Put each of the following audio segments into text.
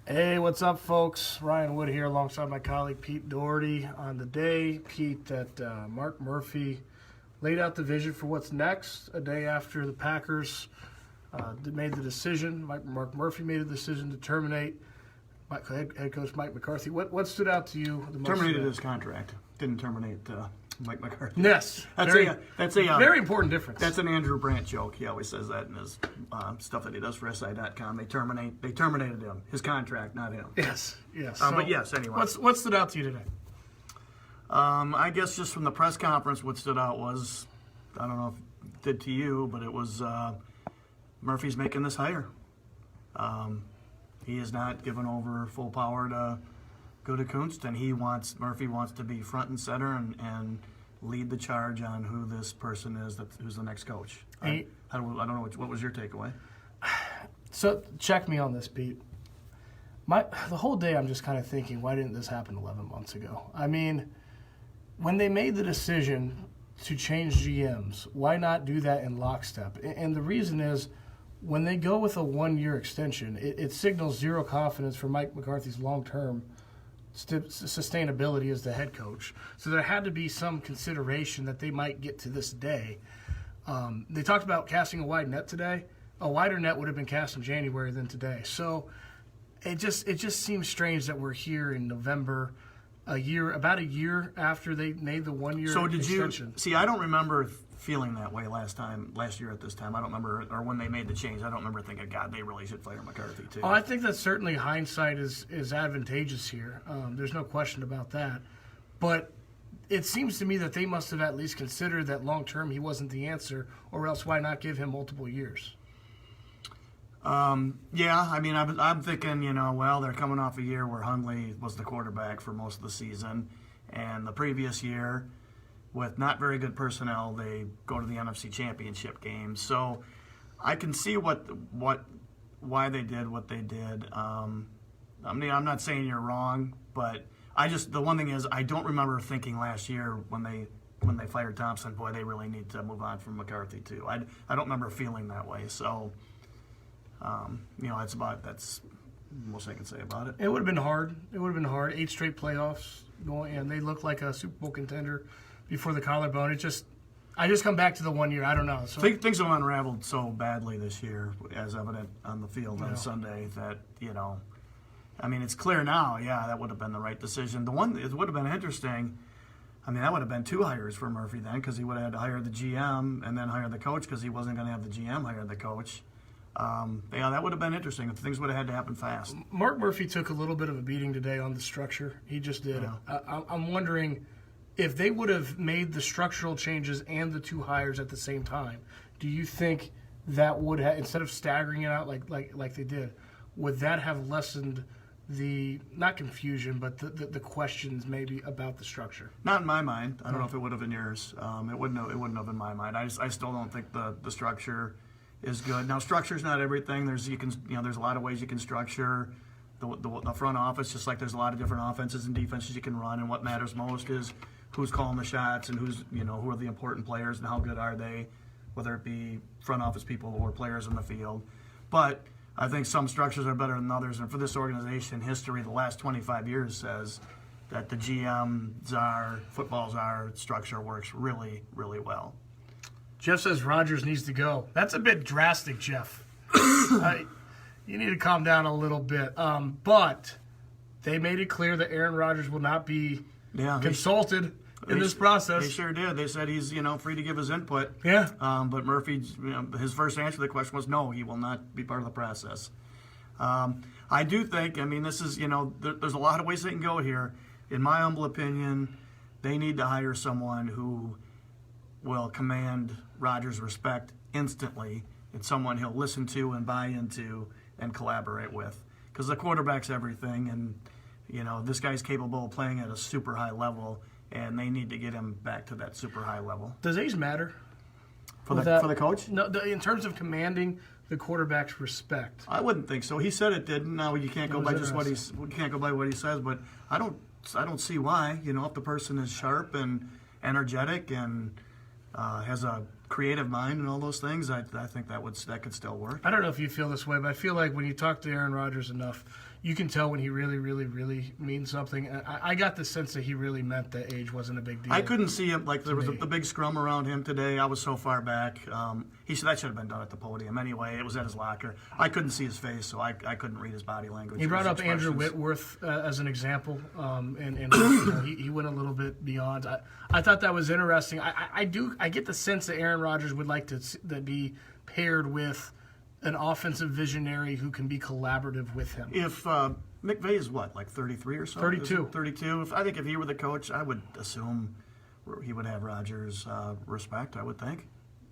Hey, what's up, folks? Ryan Wood here alongside my colleague Pete Doherty on the day, Pete, that Mark Murphy laid out the vision for what's next, a day after the Packers made the decision. Mark Murphy made a decision to terminate head coach Mike McCarthy. What stood out to you the most? Terminated his contract. Didn't terminate Mike McCarthy. Yes. That's a very important difference. That's an Andrew Brandt joke. He always says that in his stuff that he does for SI.com. They terminated him. His contract, not him. Yes. But yes, anyway. What stood out to you today? I guess just from the press conference, what stood out was, I don't know if it did to you, but it was Murphy's making this hire. He is not given over full power to go to Kunst, and Murphy wants to be front and center and lead the charge on who this person is who's the next coach. I don't know what was your takeaway. So check me on this, Pete. The whole day I'm just kind of thinking, why didn't this happen 11 months ago? I mean, when they made the decision to change GMs, why not do that in lockstep? And the reason is, when they go with a one-year extension, it signals zero confidence for Mike McCarthy's long-term sustainability as the head coach. So there had to be some consideration that they might get to this day. They talked about casting a wide net today. A wider net would have been cast in January than today. So it just seems strange that we're here in November, about a year after they made the one-year extension. See, I don't remember feeling that way last year at this time. I don't remember, or when they made the change, I don't remember thinking, God, they really should fire McCarthy too. Oh, I think that certainly hindsight is advantageous here. There's no question about that. But it seems to me that they must have at least considered that long-term he wasn't the answer, or else why not give him multiple years? Yeah, I mean, I'm thinking, they're coming off a year where Hundley was the quarterback for most of the season, and the previous year, with not very good personnel, they go to the NFC Championship game. So I can see why they did what they did. I mean, I'm not saying you're wrong, but the one thing is, I don't remember thinking last year when they fired Thompson, boy, they really need to move on from McCarthy too. I don't remember feeling that way. So that's the most I can say about it. It would have been hard. 8 straight playoffs going, and they looked like a Super Bowl contender before the collarbone. I just come back to the 1 year. I don't know. So things have unraveled so badly this year, as evident on the field on Sunday, that I mean, it's clear now. Yeah, that would have been the right decision. It would have been interesting. I mean, that would have been 2 hires for Murphy then, because he would have had to hire the GM and then hire the coach, because he wasn't going to have the GM hire the coach. That would have been interesting if things would have had to happen fast. Mark Murphy took a little bit of a beating today on the structure. He just did. Yeah. I'm wondering, if they would have made the structural changes and the 2 hires at the same time, do you think that would have, instead of staggering it out like they did, would that have lessened the, not confusion, but the questions maybe about the structure? Not in my mind. I don't know if it would have in yours. It wouldn't have in my mind. I still don't think the structure is good. Now, structure's not everything. There's a lot of ways you can structure the front office, just like there's a lot of different offenses and defenses you can run, and what matters most is who's calling the shots and who are the important players and how good are they, whether it be front office people or players in the field. But I think some structures are better than others, and for this organization, history the last 25 years says that the GM football czar structure works really, really well. Jeff says Rodgers needs to go. That's a bit drastic, Jeff. You need to calm down a little bit. But they made it clear that Aaron Rodgers will not be consulted in this process. They sure did. They said he's free to give his input. Yeah. But Murphy, his first answer to the question was no, he will not be part of the process. I do think, I mean, this is, there's a lot of ways they can go here. In my humble opinion, they need to hire someone who will command Rodgers' respect instantly, and someone he'll listen to and buy into and collaborate with. Because the quarterback's everything, and this guy's capable of playing at a super high level, and they need to get him back to that super high level. Does age matter for the coach? No, in terms of commanding the quarterback's respect. I wouldn't think so. He said it didn't. Now you can't go by just what he says, but I don't see why. If the person is sharp and energetic and has a creative mind and all those things, I think that could still work. I don't know if you feel this way, but I feel like when you talk to Aaron Rodgers enough, you can tell when he really, really, really means something. I got the sense that he really meant that age wasn't a big deal. I couldn't see him, like there was the big scrum around him today. I was so far back. That should have been done at the podium anyway. It was at his locker. I couldn't see his face, so I couldn't read his body language. He brought up Andrew Whitworth as an example, and he went a little bit beyond. I thought that was interesting. I get the sense that Aaron Rodgers would like to be paired with an offensive visionary who can be collaborative with him. If McVay is what, like 33 or so? 32. 32. I think if he were the coach, I would assume he would have Rodgers' respect, I would think.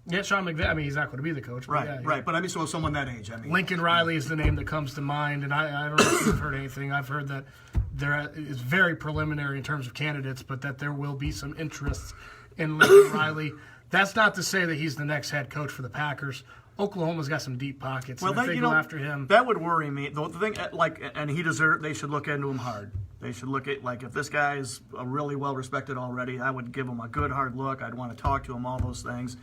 Yeah, Sean McVay. I mean, he's not going to be the coach. But right, right. But I mean, so someone that age. Lincoln Riley is the name that comes to mind, and I don't know if you've heard anything. I've heard that there is very preliminary in terms of candidates, but that there will be some interest in Lincoln Riley. That's not to say that he's the next head coach for the Packers. Oklahoma's got some deep pockets. Well, and if they go after him, that would worry me. The thing, and he deserved. They should look into him hard. They should look at, if this guy's really well respected already, I would give him a good hard look. I'd want to talk to him, all those things.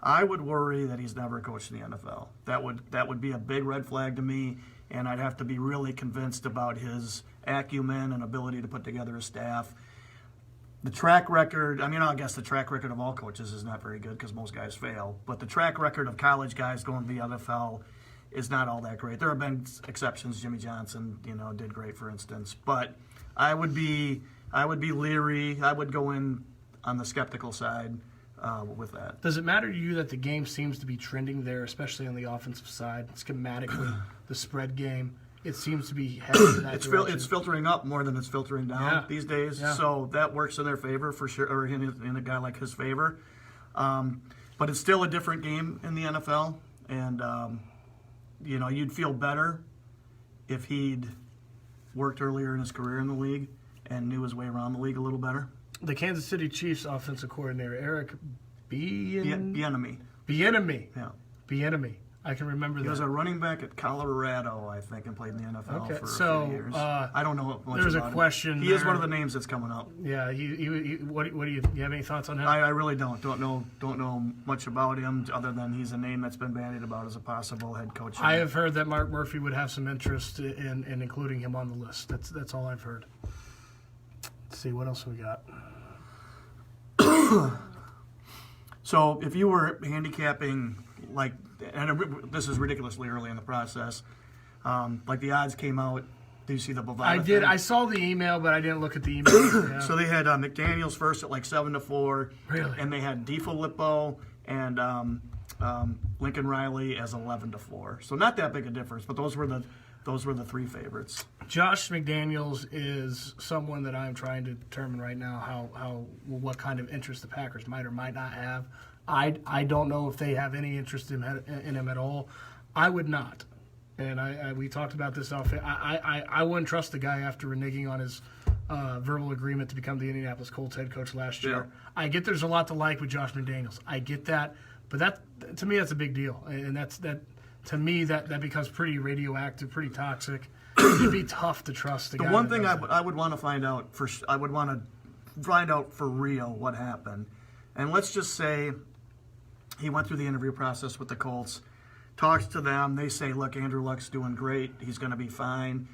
I would worry that he's never coached in the NFL. That would be a big red flag to me, and I'd have to be really convinced about his acumen and ability to put together a staff. The track record, I guess the track record of all coaches is not very good because most guys fail, but the track record of college guys going to the NFL is not all that great. There have been exceptions. Jimmy Johnson, did great, for instance, but I would be leery. I would go in on the skeptical side with that. Does it matter to you that the game seems to be trending there, especially on the offensive side? Schematically, the spread game, it seems to be heading in that direction. It's filtering up more than it's filtering down these days, so that works in their favor for sure, or in a guy like his favor. But it's still a different game in the NFL, and you'd feel better if he'd worked earlier in his career in the league and knew his way around the league a little better. The Kansas City Chiefs offensive coordinator, Eric Bieniemy. Yeah. Bieniemy. I can remember that. He was a running back at Colorado, I think, and played in the NFL for a few years. I don't know much there's about a question. He is one of the names that's coming up. Yeah. What do you have any thoughts on him? I really don't know much about him other than he's a name that's been bandied about as a possible head coach. I have heard that Mark Murphy would have some interest in including him on the list. That's all I've heard. Let's see what else we got. So if you were handicapping, this is ridiculously early in the process, the odds came out. Do you see the Bovada I did. thing? I saw the email, but I didn't look at the email. Yeah. So they had McDaniels first at 7-4. Really? And they had DeFilippo and Lincoln Riley as 11-4. So not that big a difference, but those were the three favorites. Josh McDaniels is someone that I'm trying to determine right now what kind of interest the Packers might or might not have. I don't know if they have any interest in him at all. I would not. And we talked about this off. I wouldn't trust the guy after reneging on his verbal agreement to become the Indianapolis Colts head coach last year. Yeah. I get there's a lot to like with Josh McDaniels. I get that. But to me, that's a big deal. And to me, that becomes pretty radioactive, pretty toxic. It'd be tough to trust the guy. The one thing I would want to find out for real what happened. And let's just say he went through the interview process with the Colts, talks to them. They say, look, Andrew Luck's doing great. He's going to be fine.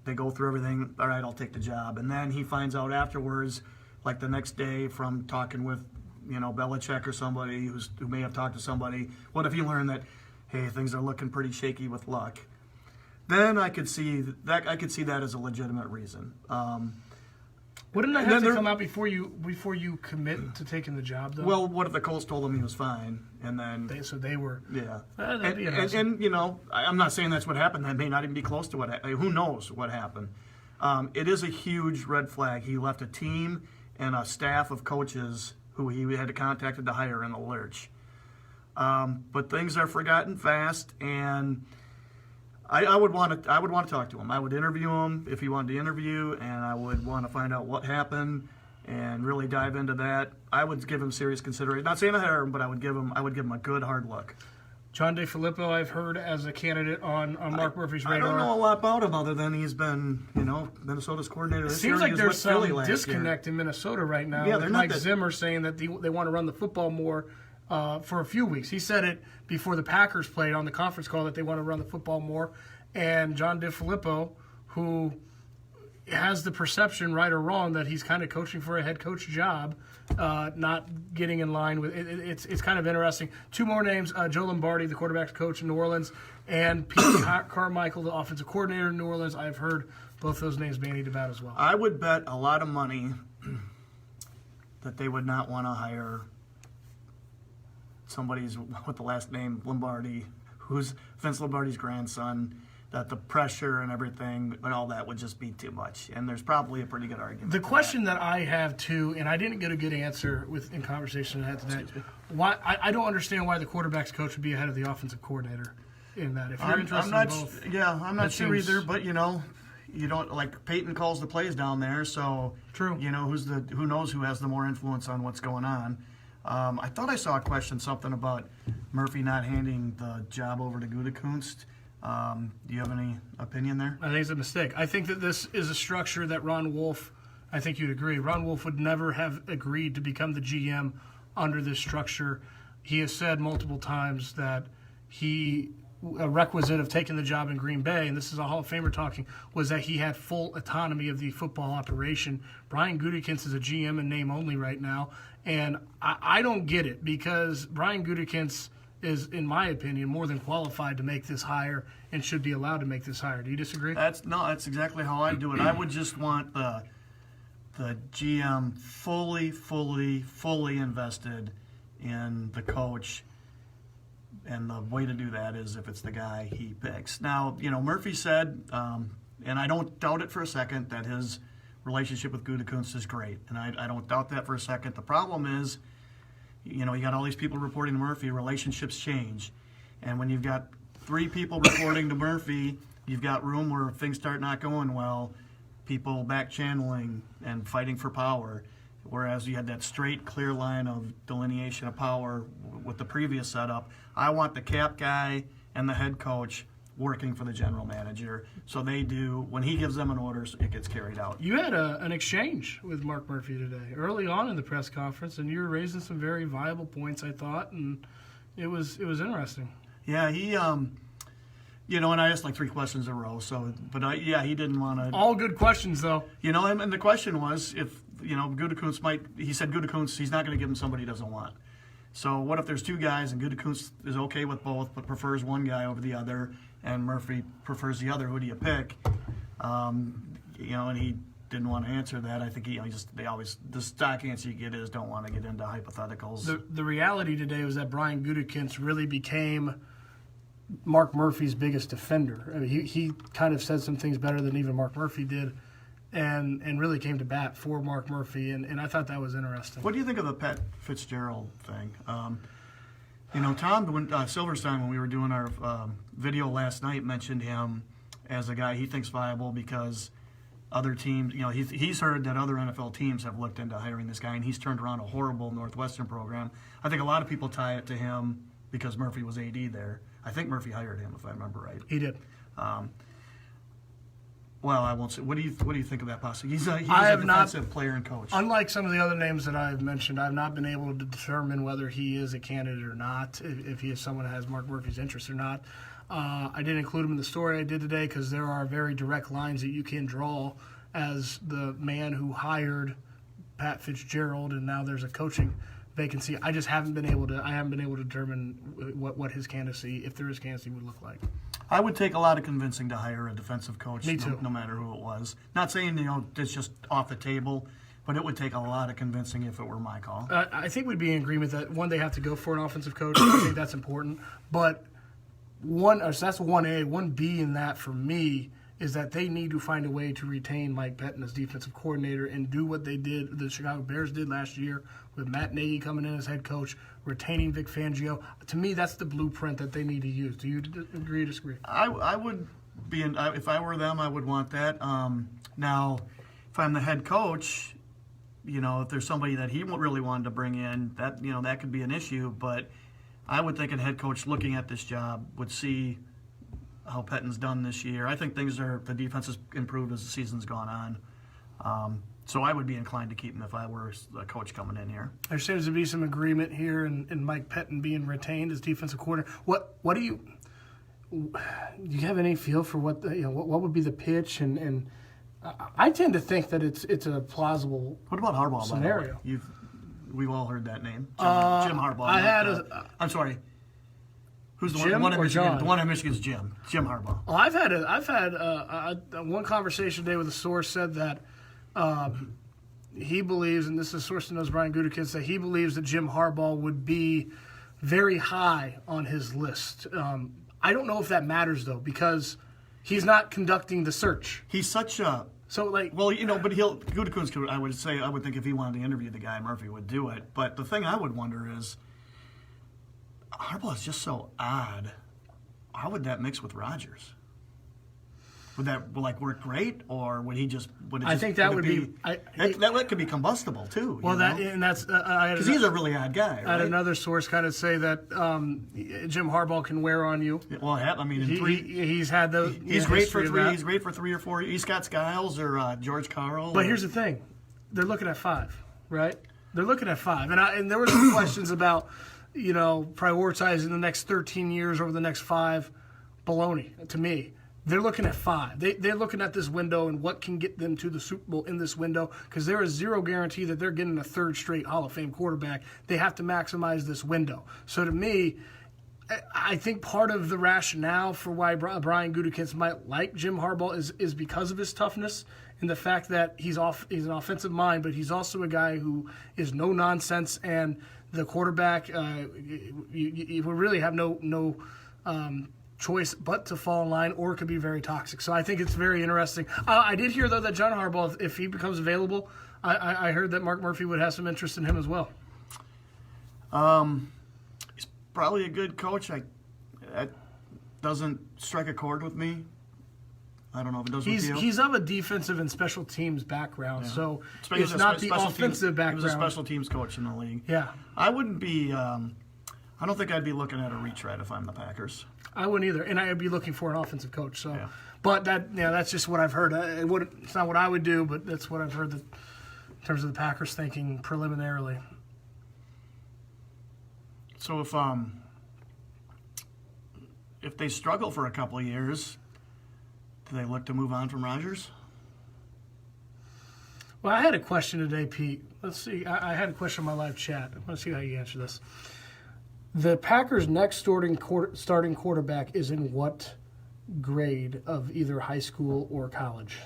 They go through everything. All right, I'll take the job. And then he finds out afterwards, like the next day from talking with, Belichick or somebody who may have talked to somebody. What if he learned that, hey, things are looking pretty shaky with Luck? Then I could see that as a legitimate reason. Wouldn't that have to come out before you commit to taking the job, though? Well, what if the Colts told him he was fine, and then they were? Yeah, that'd be and I'm not saying that's what happened. That may not even be close to what happened. Who knows what happened? It is a huge red flag. He left a team and a staff of coaches who he had contacted to hire in the lurch. But things are forgotten fast, and I would want to talk to him. I would interview him if he wanted to interview, and I would want to find out what happened and really dive into that. I would give him serious consideration. Not saying I hire him, but I would give him a good hard look. John DeFilippo, I've heard as a candidate on Mark Murphy's radar. I don't know a lot about him other than he's been, Minnesota's coordinator this year. It seems like there's some disconnect in Minnesota right now. Yeah, they're Mike Zimmer saying that they want to run the football more for a few weeks. He said it before the Packers played on the conference call that they want to run the football more. and John DeFilippo, who has the perception, right or wrong, that he's kind of coaching for a head coach job, not getting in line with it. It's kind of interesting. Two more names: Joe Lombardi, the quarterback's coach in New Orleans, and Pete Carmichael, the offensive coordinator in New Orleans. I've heard both those names bandied about as well. I would bet a lot of money that they would not want to hire somebody's with the last name Lombardi, who's Vince Lombardi's grandson, that the pressure and everything and all that would just be too much. And there's probably a pretty good argument. The question that I have too, and I didn't get a good answer in conversation I had today, why I don't understand why the quarterback's coach would be ahead of the offensive coordinator in that. If you're interested in both, I'm not sure either. But you don't like Peyton calls the plays down there, so true. Who knows who has the more influence on what's going on. I thought I saw a question, something about Murphy not handing the job over to Gutekunst. Do you have any opinion there? I think it's a mistake. I think that this is a structure that Ron Wolf, I think you'd agree, Ron Wolf would never have agreed to become the GM under this structure. He has said multiple times that a requisite of taking the job in Green Bay, and this is a Hall of Famer talking, was that he had full autonomy of the football operation. Brian Gutekunst is a GM in name only right now, and I don't get it, because Brian Gutekunst is, in my opinion, more than qualified to make this hire and should be allowed to make this hire. Do you disagree? That's exactly how I do it. I would just want the GM fully invested in the coach, and the way to do that is if it's the guy he picks. Now, Murphy said, and I don't doubt it for a second, that his relationship with Gutekunst is great, and I don't doubt that for a second. The problem is, you got all these people reporting to Murphy, relationships change. And when you've got 3 people reporting to Murphy, you've got room where things start not going well, people back-channeling and fighting for power, whereas you had that straight, clear line of delineation of power with the previous setup. I want the cap guy and the head coach working for the general manager, so they do, when he gives them an order, it gets carried out. You had an exchange with Mark Murphy today, early on in the press conference, and you were raising some very viable points, I thought, and it was interesting. Yeah, he, and I asked like 3 questions in a row, he didn't want to. All good questions, though. And the question was if, Gutekunst he said Gutekunst, he's not going to give him somebody he doesn't want. So what if there's 2 guys and Gutekunst is okay with both but prefers one guy over the other, and Murphy prefers the other? Who do you pick? And he didn't want to answer that. I think the stock answer you get is don't want to get into hypotheticals. The reality today was that Brian Gutekunst really became Mark Murphy's biggest defender. I mean, he kind of said some things better than even Mark Murphy did, and really came to bat for Mark Murphy, and I thought that was interesting. What do you think of the Fitzgerald thing? Tom Silverstein, when we were doing our video last night, mentioned him as a guy he thinks viable because other teams, he's heard that other NFL teams have looked into hiring this guy, and he's turned around a horrible Northwestern program. I think a lot of people tie it to him because Murphy was AD there. I think Murphy hired him, if I remember right. He did. Well, I won't say. What do you think of that possibility? He's a defensive player and coach. Unlike some of the other names that I've mentioned, I've not been able to determine whether he is a candidate or not, if he is someone that has Mark Murphy's interest or not. I didn't include him in the story I did today because there are very direct lines that you can draw as the man who hired Pat Fitzgerald, and now there's a coaching vacancy. I just haven't been able to determine what his candidacy, if there is candidacy, would look like. I would take a lot of convincing to hire a defensive coach. Me too. No matter who it was. Not saying it's just off the table, but it would take a lot of convincing if it were my call. I think we'd be in agreement that one, they have to go for an offensive coach. I think that's important. But that's 1A. 1B in that for me is that they need to find a way to retain Mike Pettine as defensive coordinator and do what the Chicago Bears did last year with Matt Nagy coming in as head coach, retaining Vic Fangio. To me, that's the blueprint that they need to use. Do you agree or disagree? I would be if I were them, I would want that. Now, if I'm the head coach, if there's somebody that he really wanted to bring in, that could be an issue. But I would think a head coach looking at this job would see how Pettine's done this year. I think the defense has improved as the season's gone on. So I would be inclined to keep him if I were a coach coming in here. There seems to be some agreement here in Mike Pettine being retained as defensive coordinator. What do you do you have any feel for what what would be the pitch? And I tend to think that it's a plausible. What about Harbaugh? Scenario? By the way? We've all heard that name, Jim Harbaugh. I'm sorry. Who's the Jim one in or Michigan? John? The one in Michigan's Jim Harbaugh. Well, I've had one conversation today with a source said that he believes, and this is a source that knows Brian Gutekunst, that he believes that Jim Harbaugh would be very high on his list. I don't know if that matters though, because he's not conducting the search. He's such a but Gutekunst, I would think if he wanted to interview the guy, Murphy would do it. But the thing I would wonder is, Harbaugh is just so odd. How would that mix with Rodgers? Would that work great, or would he just? I think that would be. That could be combustible too. Well, that's because he's a really odd guy. Right? I had another source kind of say that Jim Harbaugh can wear on you. Well, I mean, he's had those. He's great for three. He's great for 3 or 4. He's Scott Skiles or George Karl. But here's the thing, they're looking at 5, right? They're looking at 5, and there were some questions about prioritizing the next 13 years over the next 5. Baloney to me. They're looking at 5. They're looking at this window and what can get them to the Super Bowl in this window, because there is zero guarantee that they're getting a 3rd straight Hall of Fame quarterback. They have to maximize this window. So to me, I think part of the rationale for why Brian Gutekunst might like Jim Harbaugh is because of his toughness and the fact that he's an offensive mind, but he's also a guy who is no nonsense, and the quarterback you would really have no choice but to fall in line, or it could be very toxic. So I think it's very interesting. I did hear, though, that John Harbaugh, if he becomes available, I heard that Mark Murphy would have some interest in him as well. He's probably a good coach. That doesn't strike a chord with me. I don't know if it does with you. He's of a defensive and special teams background, so it's not the offensive background. He was a special teams coach in the league. Yeah. I wouldn't be I don't think I'd be looking at a retread if I'm the Packers. I wouldn't either, and I'd be looking for an offensive coach. So, yeah. But that's just what I've heard. It's not what I would do, but that's what I've heard in terms of the Packers thinking preliminarily. So if they struggle for a couple of years, do they look to move on from Rodgers? Well, I had a question today, Pete. Let's see. I had a question in my live chat. I want to see how you answer this. The Packers' next starting quarterback is in what grade of either high school or college?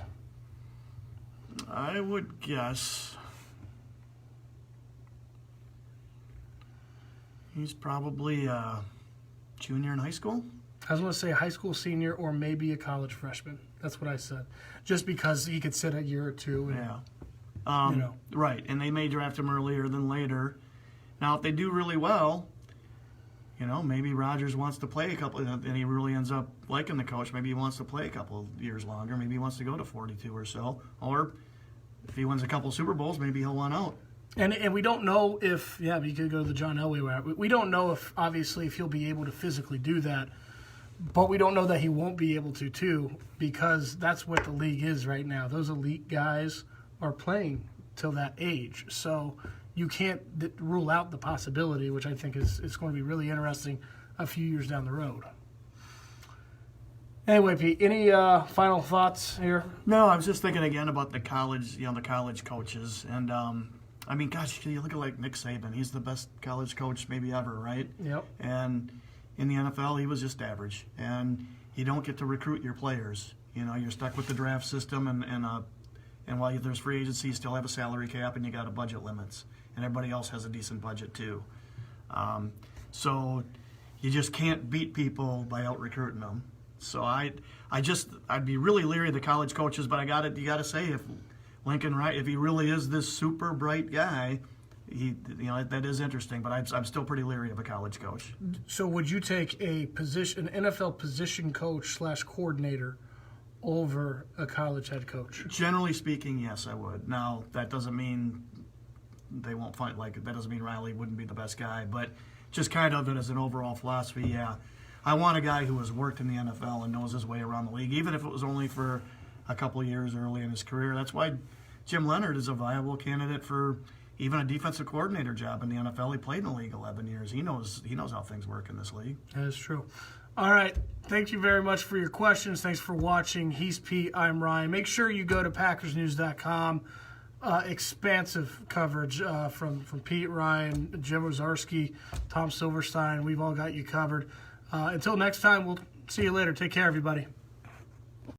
I would guess he's probably a junior in high school. I was going to say high school senior or maybe a college freshman. That's what I said. Just because he could sit a year or two. And, yeah. Right, and they may draft him earlier than later. Now, if they do really well, maybe Rodgers wants to play a couple, and he really ends up liking the coach. Maybe he wants to play a couple of years longer. Maybe he wants to go to 42 or so. Or if he wins a couple Super Bowls, maybe he'll want out. And we don't know if, we could go to the John Elway route. We don't know if he'll be able to physically do that. But we don't know that he won't be able to, too, because that's what the league is right now. Those elite guys are playing till that age. So you can't rule out the possibility, which I think is going to be really interesting a few years down the road. Anyway, Pete, any final thoughts here? No, I was just thinking again about the college, the college coaches. And, I mean, gosh, you look at Nick Saban. He's the best college coach maybe ever, right? Yep. And in the NFL, he was just average. And you don't get to recruit your players. You're stuck with the draft system, and while there's free agency, you still have a salary cap, and you got a budget limits. And everybody else has a decent budget too. So you just can't beat people by out recruiting them. So I'd be really leery of the college coaches, but you got to say, if Lincoln Wright, if he really is this super bright guy, that is interesting. But I'm still pretty leery of a college coach. So would you take an NFL position coach / coordinator over a college head coach? Generally speaking, yes, I would. Now that doesn't mean they won't find that doesn't mean Riley wouldn't be the best guy, but just kind of as an overall philosophy, yeah. I want a guy who has worked in the NFL and knows his way around the league, even if it was only for a couple of years early in his career. That's why Jim Leonard is a viable candidate for even a defensive coordinator job in the NFL. He played in the league 11 years. He knows how things work in this league. That is true. All right. Thank you very much for your questions. Thanks for watching. He's Pete. I'm Ryan. Make sure you go to PackersNews.com. Expansive coverage from Pete, Ryan, Jim Ozarski, Tom Silverstein. We've all got you covered. Until next time, we'll see you later. Take care, everybody.